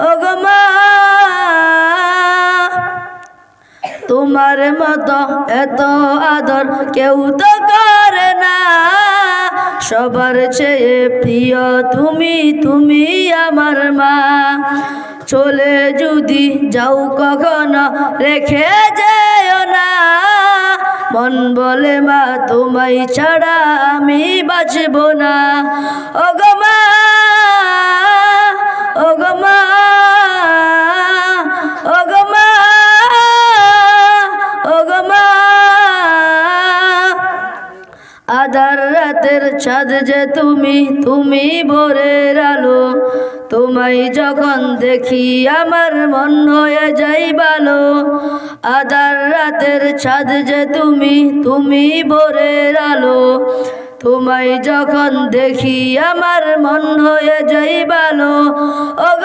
ওগো মা তোমার মতো এত আদর কেউ তো করে না, সবার চেয়ে প্রিয় তুমি, তুমি আমার মা। চলে যদি যাও কখনো রেখে যেও না, মন বলে মা তোমায় ছাড়া আমি বাঁচব না। ওগো মা, ওগো মা, ওগো মা, ওগো মা। আধার রাতের চাঁদ যে তুমি, তুমি ভোরের আলো, তোমায় যখন দেখি আমার মন হয়ে যাই ভালো। আধার রাতের চাঁদ যে তুমি, তুমি ভোরের আলো, তোমায় যখন দেখি আমার মন হয়ে যাই ভালো। ওগো